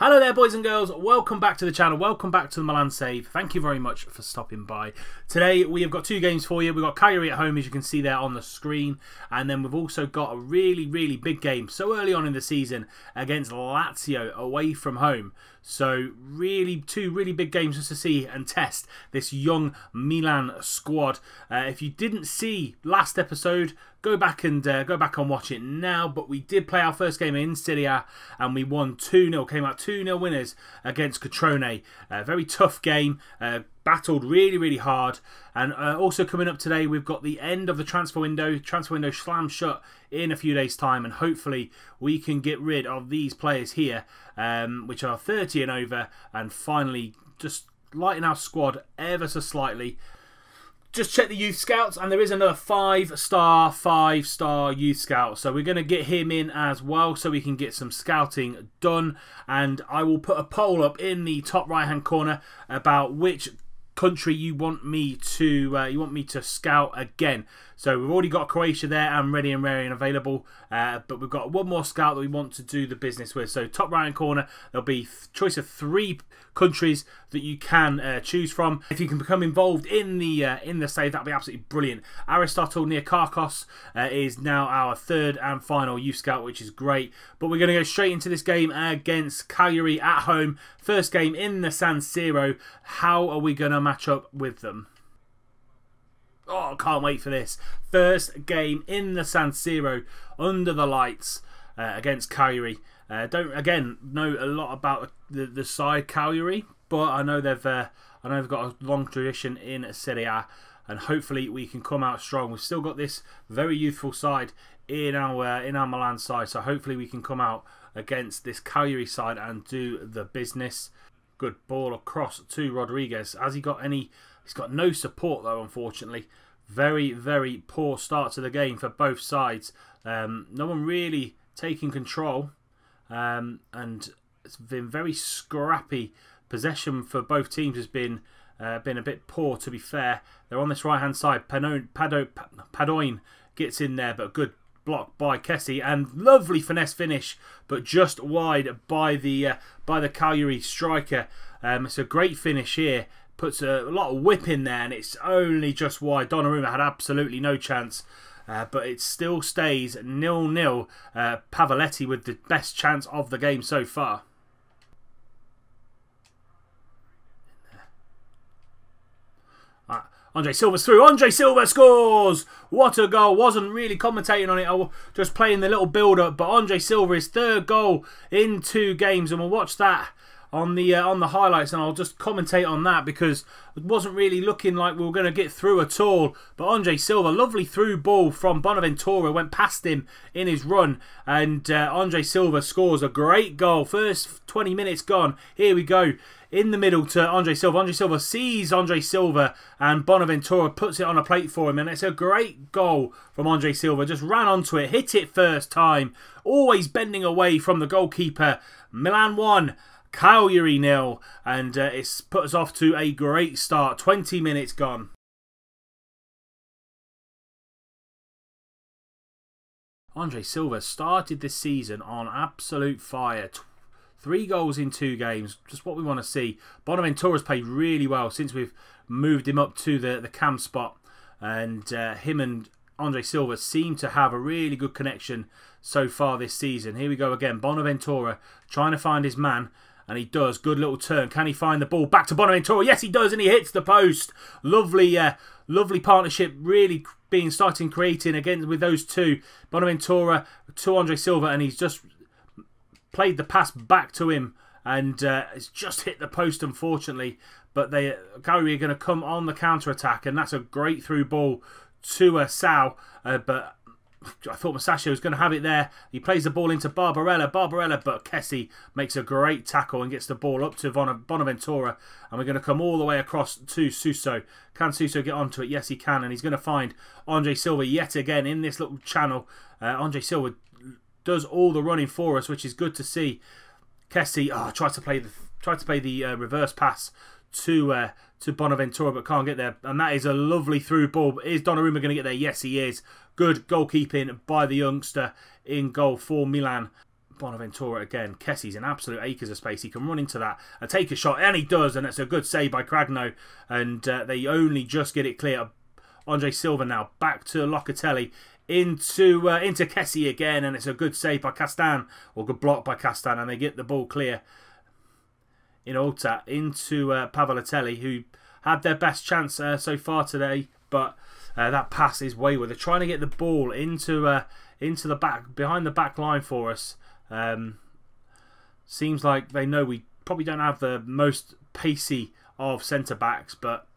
Hello there, boys and girls. Welcome back to the channel. Welcome back to the Milan Save. Thank you very much for stopping by. Today we have got two games for you. We've got Cagliari at home, as you can see there on the screen, and then we've also got a really big game so early on in the season against Lazio away from home. So two really big games just to see and test this young Milan squad. If you didn't see last episode, go back and watch it now. But we did play our first game in Serie A and we won 2-0. Came out 2-0 winners against Rossoneri. Very tough game. Battled really hard. And also coming up today, we've got the end of the transfer window. Transfer window slammed shut in a few days' time, and hopefully we can get rid of these players here, which are 30 and over, and finally just lighten our squad ever so slightly. Just check the youth scouts, and there is another 5-star youth scout. So we're going to get him in as well so we can get some scouting done. And I will put a poll up in the top right hand corner about which country you want me to scout again. So we've already got Croatia there and ready and raring and available, but we've got one more scout that we want to do the business with. So top right hand corner, there'll be choice of 3 countries that you can choose from. If you can become involved in the save, that'll be absolutely brilliant. Aristotle near Carcos is now our 3rd and final youth scout, which is great. But we're going to go straight into this game against Cagliari at home. First game in the San Siro. How are we going to match up with them? Oh, can't wait for this. First game in the San Siro under the lights against Cagliari. Don't again know a lot about the side Cagliari, but I know they've got a long tradition in Serie A, and hopefully we can come out strong. We've still got this very youthful side in our Milan side, so hopefully we can come out against this Cagliari side and do the business. Good ball across to Rodriguez. Has he got any? He's got no support though, unfortunately. Very poor start to the game for both sides. No one really taking control, and it's been very scrappy. Possession for both teams has been a bit poor, to be fair. They're on this right hand side. Padoin gets in there, but good block by Kessie, and lovely finesse finish, but just wide by the Cagliari striker. It's a great finish here. Puts a lot of whip in there, and it's only just wide. Donnarumma had absolutely no chance, but it still stays 0-0. Pavoletti with the best chance of the game so far. Andre Silva's through. Andre Silva scores! What a goal. Wasn't really commentating on it. I was just playing the little build-up. But Andre Silva, his 3rd goal in 2 games. And we'll watch that on the highlights. And I'll just commentate on that because it wasn't really looking like we were going to get through at all. But Andre Silva, lovely through ball from Bonaventura. Went past him in his run. And Andre Silva scores a great goal. First 20 minutes gone. Here we go. In the middle to Andre Silva. Andre Silva sees Andre Silva, and Bonaventura puts it on a plate for him. And it's a great goal from Andre Silva. Just ran onto it, hit it first time. Always bending away from the goalkeeper. Milan 1, Cagliari 0. And it's put us off to a great start. 20 minutes gone. Andre Silva started this season on absolute fire. 3 goals in 2 games, just what we want to see. Bonaventura's played really well since we've moved him up to the cam spot. And him and Andre Silva seem to have a really good connection so far this season. Here we go again. Bonaventura trying to find his man, and he does. Good little turn. Can he find the ball? Back to Bonaventura. Yes, he does, and he hits the post. Lovely partnership really starting creating again with those two. Bonaventura to Andre Silva, and he's just played the pass back to him, and it's just hit the post, unfortunately. But Cagliari are going to come on the counter-attack, and that's a great through ball to Sal. But I thought Masaccio was going to have it there. He plays the ball into Barbarella, but Kessie makes a great tackle and gets the ball up to Bonaventura. And we're going to come all the way across to Suso. Can Suso get onto it? Yes, he can. And he's going to find Andre Silva yet again in this little channel. Andre Silva does all the running for us, which is good to see. Kessie tries to play the reverse pass to Bonaventura, but can't get there. And that is a lovely through ball. Is Donnarumma going to get there? Yes, he is. Good goalkeeping by the youngster in goal for Milan. Bonaventura again. Kessie's in absolute acres of space. He can run into that and take a shot, and he does, and it's a good save by Cragno. And they only just get it clear. Andre Silva now back to Locatelli into Kessie again, and it's a good save by Castan, or good block by Castan, and they get the ball clear in Olta into Pavolotelli, who had their best chance so far today, but that pass is wayward. They're trying to get the ball into the back, behind the back line for us. Seems like they know we probably don't have the most pacey of centre backs, but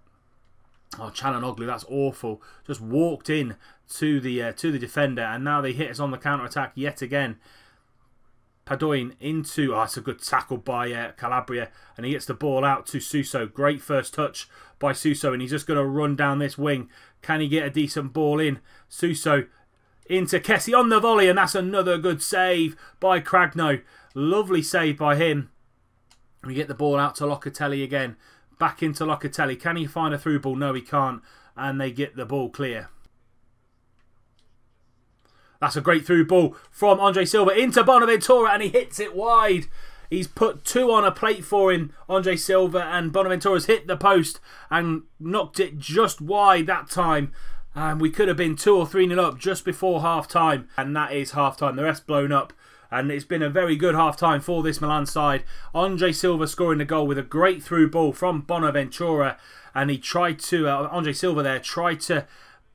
Çalhanoğlu, that's awful. Just walked in to the defender, and now they hit us on the counter attack yet again. Padoin into, it's a good tackle by Calabria, and he gets the ball out to Suso. Great first touch by Suso, and he's just going to run down this wing. Can he get a decent ball in? Suso into Kessie on the volley, and that's another good save by Cragno. Lovely save by him. We get the ball out to Locatelli again. Back into Locatelli. Can he find a through ball? No, he can't. And they get the ball clear. That's a great through ball from Andre Silva into Bonaventura, and he hits it wide. He's put two on a plate for him, Andre Silva, and Bonaventura's hit the post and knocked it just wide that time. And we could have been 2 or 3-0 up just before half-time. And that is half-time. The rest blown up. And it's been a very good half-time for this Milan side. Andre Silva scoring the goal with a great through ball from Bonaventura. And he tried to, Andre Silva there, tried to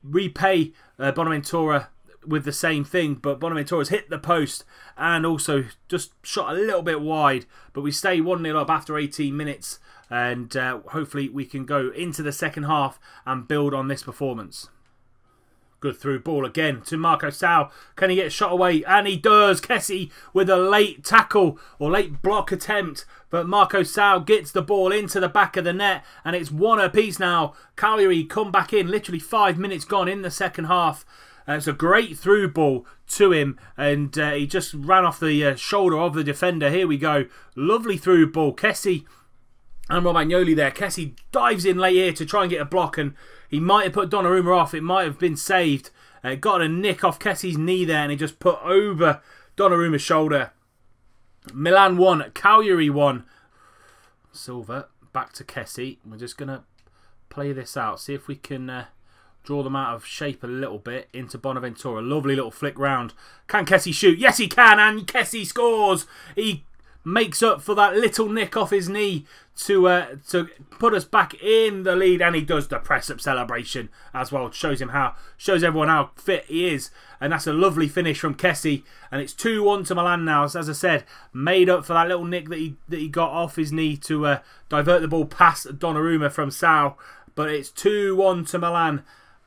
repay Bonaventura with the same thing. But Bonaventura's hit the post and also just shot a little bit wide. But we stay 1-0 up after 18 minutes. And hopefully we can go into the second half and build on this performance. Good through ball again to Marco Sau. Can he get a shot away? And he does. Kessie with a late tackle or late block attempt. But Marco Sau gets the ball into the back of the net. And it's 1 apiece now. Cagliari come back in. Literally 5 minutes gone in the second half. It's a great through ball to him. And he just ran off the shoulder of the defender. Here we go. Lovely through ball. Kessie and Romagnoli there. Kessie dives in late here to try and get a block, and he might have put Donnarumma off. It might have been saved. Got a nick off Kessie's knee there, and he just put over Donnarumma's shoulder. Milan 1, Cagliari 1. Silva back to Kessie. We're just going to play this out. See if we can draw them out of shape a little bit into Bonaventura. Lovely little flick round. Can Kessie shoot? Yes, he can, and Kessie scores. He makes up for that little nick off his knee to put us back in the lead, and he does the press up celebration as well. Shows everyone how fit he is, and that's a lovely finish from Kessie. And it's 2-1 to Milan now. As I said, made up for that little nick that he got off his knee to divert the ball past Donnarumma from Sau. But it's 2-1 to Milan.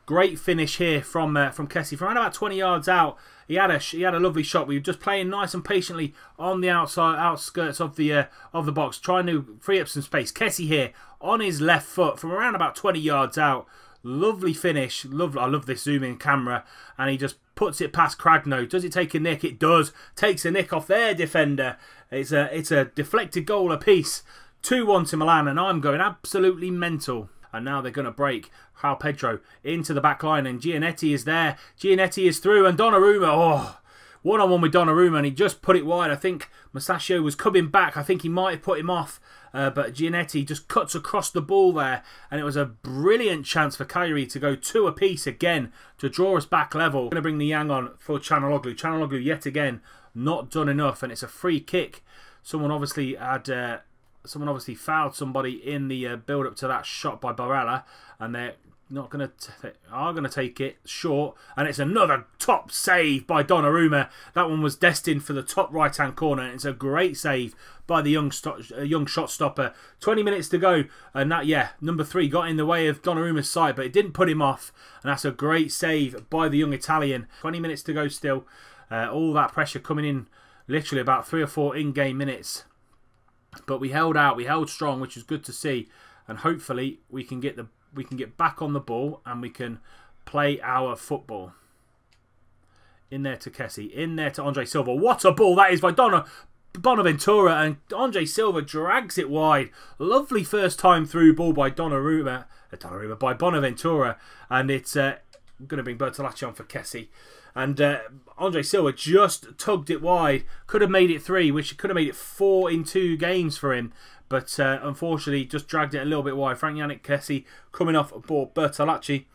Great finish here from Kessie from around about 20 yards out. He had a lovely shot. We were just playing nice and patiently on the outskirts of the box, trying to free up some space. Kessie here on his left foot from around about 20 yards out. Lovely finish. I love this zoom in camera. And he just puts it past Cragno. Does it take a nick? It does. Takes a nick off their defender. It's a deflected goal apiece. 2-1 to Milan, and I'm going absolutely mental. And now they're going to break. João Pedro into the back line, and Giannetti is there. Giannetti is through, and Donnarumma, one-on-one with Donnarumma, and he just put it wide. I think Masaccio was coming back. I think he might have put him off, but Giannetti just cuts across the ball there, and it was a brilliant chance for Cagliari to go 2 apiece again to draw us back level. Going to bring Niang on for Çalhanoğlu. Çalhanoğlu yet again not done enough, and it's a free kick. Someone obviously fouled somebody in the build-up to that shot by Barella, and they're going to take it short, and it's another top save by Donnarumma. That one was destined for the top right-hand corner, and it's a great save by the young shot stopper. 20 minutes to go, and number 3 got in the way of Donnarumma's sight, but it didn't put him off, and that's a great save by the young Italian. 20 minutes to go still. All that pressure coming in, literally about 3 or 4 in-game minutes. But we held out, we held strong, which is good to see, and hopefully we can get back on the ball and we can play our football. In there to Kessie, in there to Andre Silva. What a ball that is by Bonaventura, and Andre Silva drags it wide. Lovely first time through ball by by Bonaventura, and it's going to bring Bertolacci on for Kessie. And Andre Silva just tugged it wide. Could have made it 3, which could have made it 4 in 2 games for him. But unfortunately, just dragged it a little bit wide. Frank Yannick Kessie coming off aboard Bertolacci.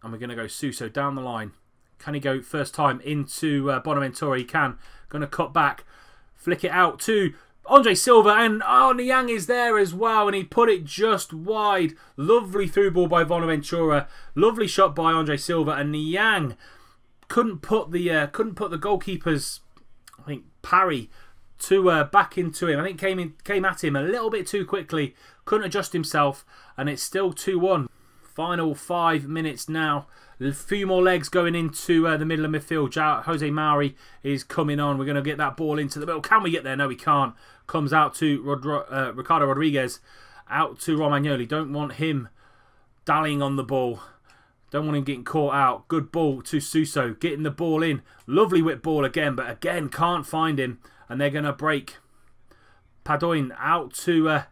And we're going to go Suso down the line. Can he go first time into Bonaventura? He can. Going to cut back. Flick it out to Andre Silva. And Niang is there as well. And he put it just wide. Lovely through ball by Bonaventura. Lovely shot by Andre Silva. And Niang couldn't put the goalkeeper's, I think, parry to back into him. I think came at him a little bit too quickly. Couldn't adjust himself. And it's still 2-1. Final 5 minutes now. A few more legs going into the middle of midfield. Jose Mauri is coming on. We're going to get that ball into the middle. Can we get there? No, we can't. Comes out to Ricardo Rodriguez. Out to Romagnoli. Don't want him dallying on the ball. Don't want him getting caught out. Good ball to Suso. Getting the ball in. Lovely whip ball again. But again, can't find him. And they're going to break. Padoin out to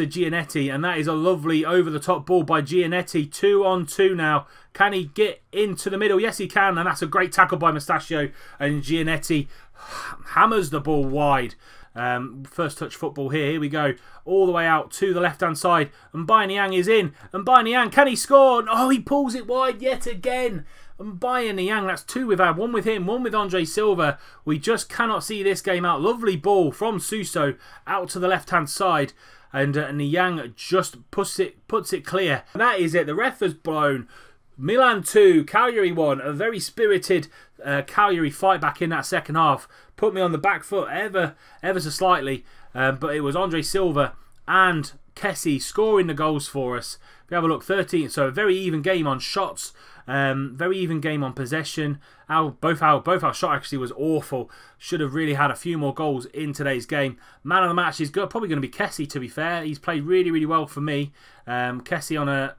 Giannetti, and that is a lovely over-the-top ball by Giannetti. 2-on-2 now. Can he get into the middle? Yes, he can, and that's a great tackle by Mustachio, and Giannetti hammers the ball wide. First touch football here. Here we go. All the way out to the left-hand side, and Niang is in. And Niang, can he score? Oh, he pulls it wide yet again. And Niang, that's 2 we've had. 1 with him, 1 with Andre Silva. We just cannot see this game out. Lovely ball from Suso out to the left-hand side. And Niang just puts it clear. And that is it. The ref has blown. Milan 2, Cagliari 1. A very spirited Cagliari fight back in that second half. Put me on the back foot ever so slightly. But it was Andre Silva and Kessie scoring the goals for us. If we have a look, 13. So a very even game on shots. Very even game on possession. Both our shot actually was awful. Should have really had a few more goals in today's game. Man of the match is probably going to be Kessie, to be fair. He's played really well for me. Kessie on a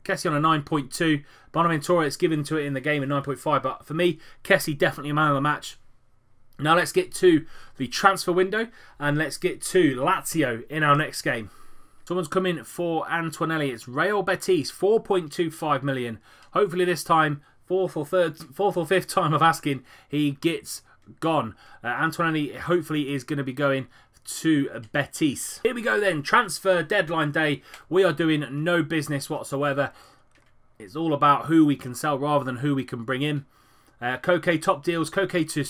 9.2. Bonaventura, it's given to it in the game at 9.5. But for me, Kessie definitely a man of the match. Now let's get to the transfer window. And let's get to Lazio in our next game. Someone's come in for Antonelli. It's Real Betis, 4.25 million. Hopefully this time, fourth or fifth time of asking, he gets gone. Antonelli hopefully is going to be going to Betis. Here we go then, transfer deadline day. We are doing no business whatsoever. It's all about who we can sell rather than who we can bring in. Koke top deals. Koke to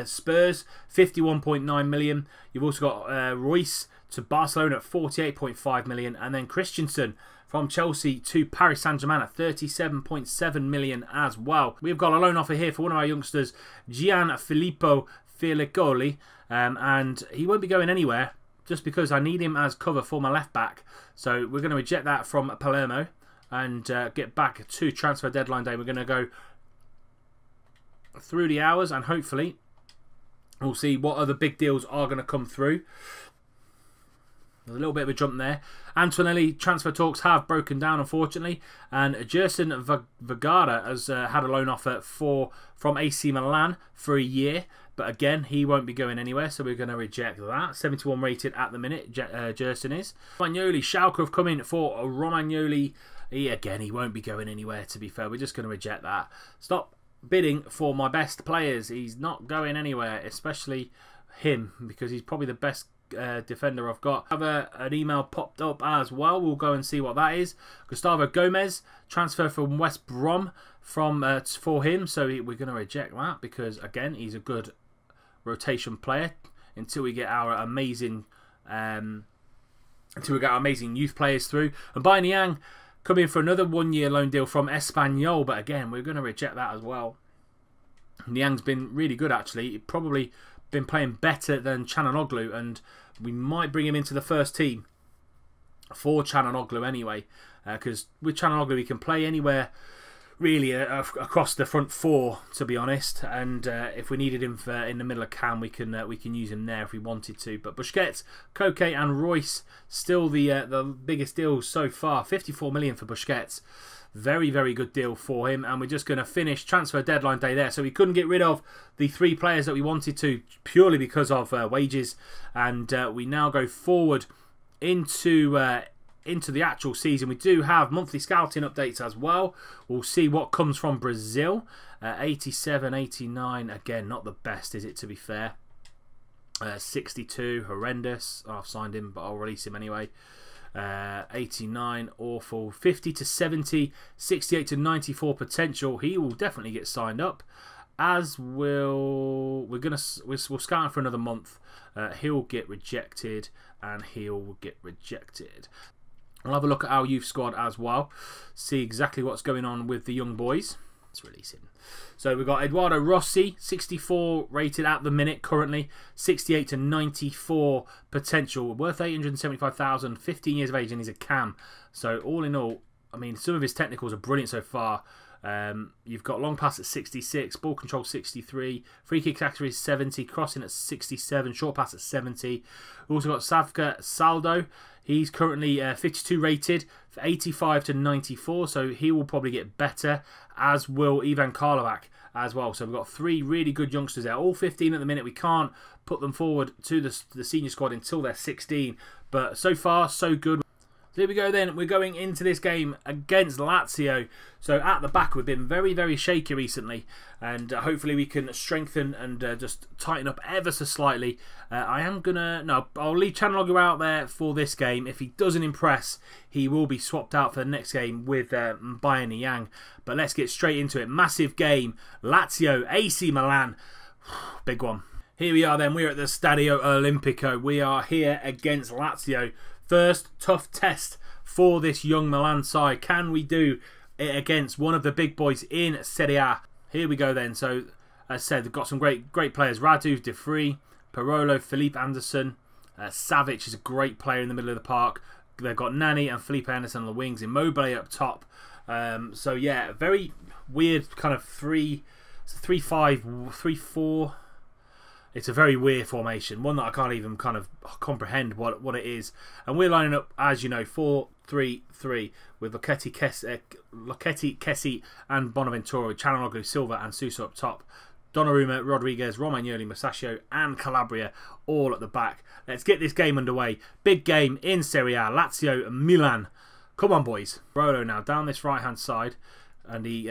Spurs, 51.9 million. You've also got Royce to Barcelona at 48.5 million, and then Christensen from Chelsea to Paris Saint-Germain at 37.7 million as well. We've got a loan offer here for one of our youngsters, Gianfilippo Filicoli, and he won't be going anywhere just because I need him as cover for my left back. So we're going to reject that from Palermo and get back to transfer deadline day. We're going to go through the hours and hopefully we'll see what other big deals are going to come through. There's a little bit of a jump there. Antonelli transfer talks have broken down, unfortunately. And Gerson Vergara has had a loan offer from AC Milan for a year. But again, he won't be going anywhere, so we're going to reject that. 71 rated at the minute, Gerson is. Romagnoli, Schalke have come in for Romagnoli. He won't be going anywhere, to be fair. We're just going to reject that. Stop bidding for my best players. He's not going anywhere, especially him, because he's probably the best defender I've got. Have an email popped up as well. We'll go and see what that is. Gustavo Gomez, transfer from West Brom for him. So we're going to reject that because again, he's a good rotation player until we get our amazing youth players through. And Niang coming for another 1-year loan deal from Espanyol, but again, we're going to reject that as well. Niang's been really good actually. He probably been playing better than Çalhanoğlu, and we might bring him into the first team for Çalhanoğlu anyway, because with Çalhanoğlu he can play anywhere really across the front four, to be honest, and if we needed him in the middle of cam, we can use him there if we wanted to. But Busquets, Koke and Royce still the biggest deals so far. 54 million for Busquets. Very, very good deal for him. And we're just going to finish transfer deadline day there. So we couldn't get rid of the 3 players that we wanted to purely because of wages. And we now go forward into the actual season. We do have monthly scouting updates as well. We'll see what comes from Brazil. 87, 89, again, not the best, is it, to be fair? 62, horrendous. I've signed him, but I'll release him anyway. 89, awful. 50 to 70, 68 to 94 potential. He will definitely get signed up, as will we'll scout him for another month. He'll get rejected, and he'll get rejected. I'll have a look at our youth squad as well, see exactly what's going on with the young boys. Let's release him. So we've got Eduardo Rossi, 64 rated at the minute currently, 68 to 94 potential, worth 875,000, 15 years of age, and he's a cam. So all in all, I mean, some of his technicals are brilliant so far. You've got long pass at 66, ball control 63, free kick accuracy 70, crossing at 67, short pass at 70. We've also got Savka Saldo. He's currently 52 rated for 85 to 94, so he will probably get better, as will Ivan Karlovac as well. So we've got 3 really good youngsters there, all 15 at the minute. We can't put them forward to the senior squad until they're 16, but so far so good. So here we go then, we're going into this game against Lazio. So at the back we've been very, very shaky recently, and hopefully we can strengthen and just tighten up ever so slightly. I'll leave Chanaloglu out there for this game. If he doesn't impress, he will be swapped out for the next game with Bayern Yang. But let's get straight into it. Massive game, Lazio, AC Milan, big one. Here we are then, we're at the Stadio Olimpico. We are here against Lazio. First tough test for this young Milan side. Can we do it against one of the big boys in Serie A? Here we go then. So, as I said, they've got some great players. Radu, De Vrij, Parolo, Felipe Anderson. Savic is a great player in the middle of the park. They've got Nani and Felipe Anderson on the wings. Immobile up top. So, yeah, very weird kind of 3-5, 3-4... It's a very weird formation, one that I can't even kind of comprehend what it is. And we're lining up, as you know, 4-3-3 with Loketti, Kessie and Bonaventura, Chanaloglu, Silva and Suso up top. Donnarumma, Rodriguez, Romagnoli, Musacchio and Calabria all at the back. Let's get this game underway. Big game in Serie A, Lazio Milan. Come on, boys. Rolo now down this right-hand side. And he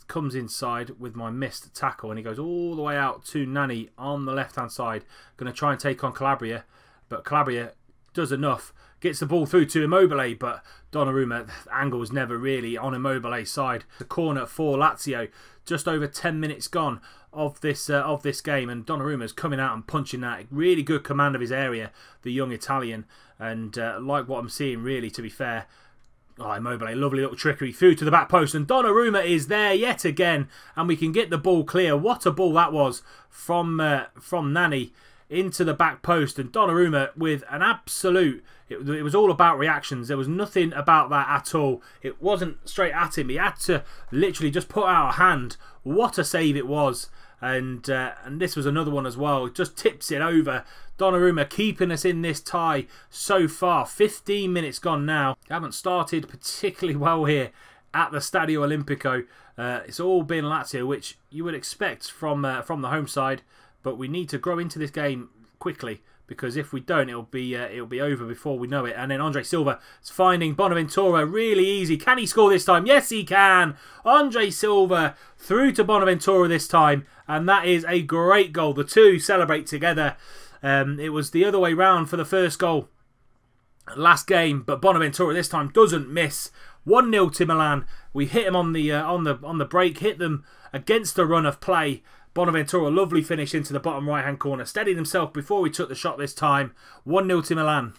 comes inside with my missed tackle, and he goes all the way out to Nani on the left-hand side. Going to try and take on Calabria, but Calabria does enough. Gets the ball through to Immobile, but Donnarumma, the angle was never really on Immobile's side. The corner for Lazio, just over 10 minutes gone of this game, and Donnarumma's coming out and punching that. Really good command of his area, the young Italian, and like what I'm seeing, really, to be fair. Oh, Immobile, lovely little trickery through to the back post, and Donnarumma is there yet again, and we can get the ball clear. What a ball that was from Nani into the back post, and Donnarumma with an absolute... It was all about reactions. There was nothing about that at all. It wasn't straight at him. He had to literally just put out a hand. What a save it was. And this was another one as well. Just tips it over. Donnarumma keeping us in this tie so far. 15 minutes gone now. Haven't started particularly well here at the Stadio Olimpico. It's all been Lazio, which you would expect from the home side. But we need to grow into this game quickly, because if we don't, it'll be over before we know it. And then Andre Silva is finding Bonaventura really easy. Can he score this time? Yes, he can. Andre Silva through to Bonaventura this time, and that is a great goal. The two celebrate together. It was the other way round for the first goal last game, but Bonaventura this time doesn't miss. 1-0 to Milan. We hit him on the break, hit them against the run of play. Bonaventura, lovely finish into the bottom right-hand corner. Steadied himself before we took the shot this time. 1-0 to Milan.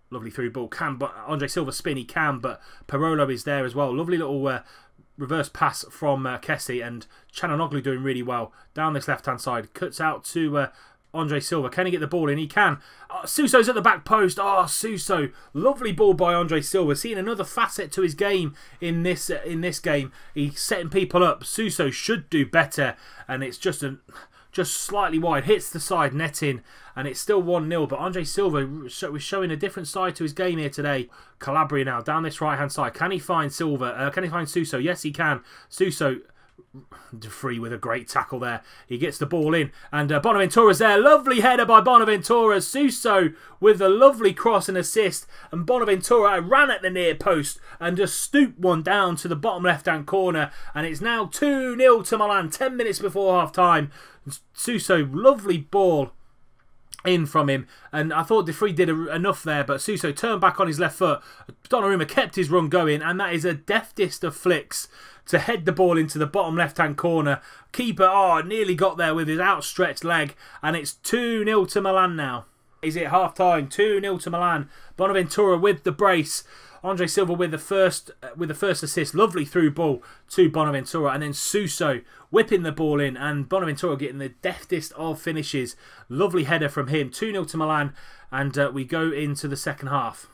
Lovely through ball. But Andre Silva spin, he can, but Parolo is there as well. Lovely little reverse pass from Kessie, and Chanaloglu doing really well. Down this left-hand side. Cuts out to Andre Silva. Can he get the ball in? He can. Suso's at the back post. Oh, Suso. Lovely ball by Andre Silva. Seeing another facet to his game in this game. He's setting people up. Suso should do better, and it's just slightly wide. Hits the side netting, and it's still 1-0. But Andre Silva was showing a different side to his game here today. Calabria now down this right-hand side. Can he find Silva? Can he find Suso? Yes, he can. Suso De Vrij with a great tackle there. He gets the ball in, and Bonaventura's there. Lovely header by Bonaventura. Suso with a lovely cross and assist, and Bonaventura ran at the near post and just stooped one down to the bottom left-hand corner, and it's now 2-0 to Milan, 10 minutes before half-time. Suso, lovely ball in from him, and I thought De Vrij did enough there, but Suso turned back on his left foot. Donnarumma kept his run going, and that is a deftest of flicks to head the ball into the bottom left-hand corner. Keeper, nearly got there with his outstretched leg, and it's 2-0 to Milan now. Is it half-time? 2-0 to Milan. Bonaventura with the brace. Andre Silva with the first assist. Lovely through ball to Bonaventura, and then Suso whipping the ball in, and Bonaventura getting the deftest of finishes. Lovely header from him. 2-0 to Milan, and we go into the second half.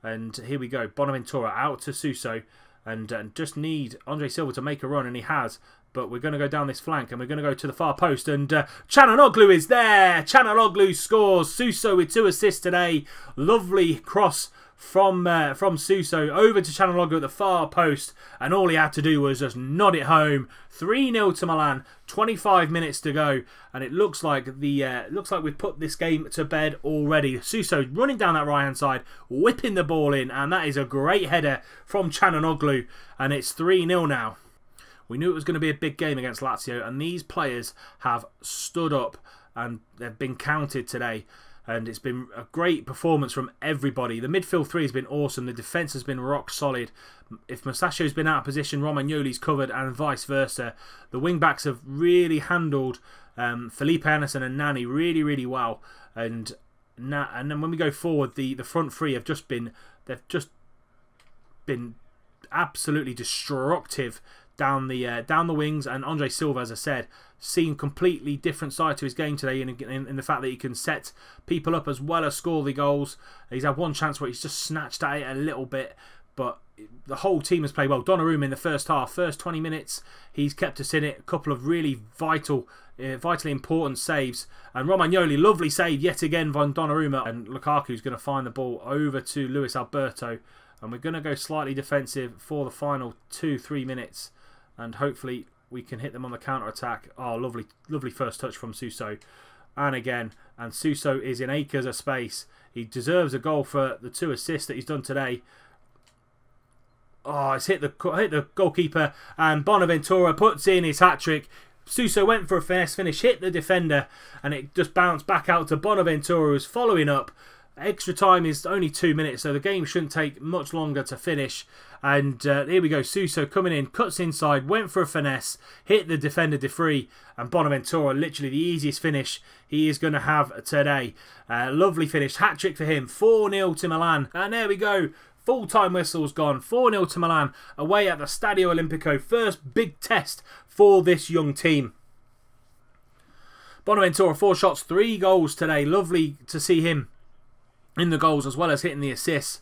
And here we go. Bonaventura out to Suso, and just need Andre Silva to make a run, and he has. But we're going to go down this flank, and we're going to go to the far post, and Çalhanoğlu is there. Çalhanoğlu scores. Suso with 2 assists today. Lovely cross from Suso over to Çalhanoğlu at the far post, and all he had to do was just nod it home. 3-0 to Milan. 25 minutes to go, and it looks like we've put this game to bed already. Suso running down that right hand side, whipping the ball in, and that is a great header from Çalhanoğlu, and it's 3-0 now. We knew it was going to be a big game against Lazio, and these players have stood up and they've been counted today. And it's been a great performance from everybody. The midfield three has been awesome. The defence has been rock solid. If Musacchio's been out of position, Romagnoli's covered, and vice versa. The wing-backs have really handled Felipe Anderson and Nani really, really well. And then when we go forward, the front three have just been absolutely destructive down the wings, and Andre Silva, as I said, seen completely different side to his game today in the fact that he can set people up as well as score the goals. He's had one chance where he's just snatched at it a little bit, but the whole team has played well. Donnarumma in the first half, first 20 minutes, he's kept us in it. A couple of really vitally important saves, and Romagnoli, lovely save yet again from Donnarumma, and Lukaku's going to find the ball over to Luis Alberto, and we're going to go slightly defensive for the final 2-3 minutes. And hopefully we can hit them on the counter-attack. Oh, lovely first touch from Suso. And again, and Suso is in acres of space. He deserves a goal for the 2 assists that he's done today. Oh, it's hit the goalkeeper, and Bonaventura puts in his hat-trick. Suso went for a finesse finish, hit the defender, and it just bounced back out to Bonaventura, who's following up. Extra time is only 2 minutes, so the game shouldn't take much longer to finish. And here we go, Suso coming in, cuts inside, went for a finesse, hit the defender De Vrij, and Bonaventura, literally the easiest finish he is going to have today. Lovely finish, hat-trick for him, 4-0 to Milan. And there we go, full-time whistle's gone, 4-0 to Milan, away at the Stadio Olimpico. First big test for this young team. Bonaventura, 4 shots, 3 goals today. Lovely to see him in the goals as well as hitting the assists,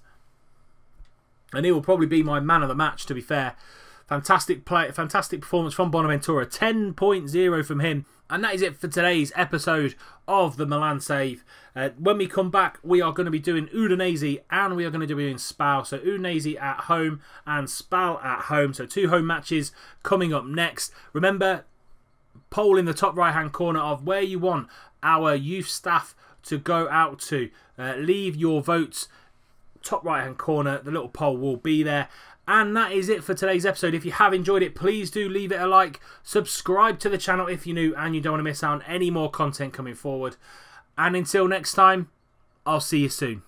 and he will probably be my man of the match, to be fair. Fantastic play, fantastic performance from Bonaventura, 10.0 from him. And that is it for today's episode of the Milan Save. When we come back, we are going to be doing Udinese and we are going to be doing Spal. So Udinese at home and Spal at home. So 2 home matches coming up next. Remember, poll in the top right hand corner of where you want our youth staff to go out to. Leave your votes, top right hand corner, the little poll will be there. And that is it for today's episode. If you have enjoyed it, please do leave it a like, subscribe to the channel if you're new and you don't want to miss out on any more content coming forward. And until next time, I'll see you soon.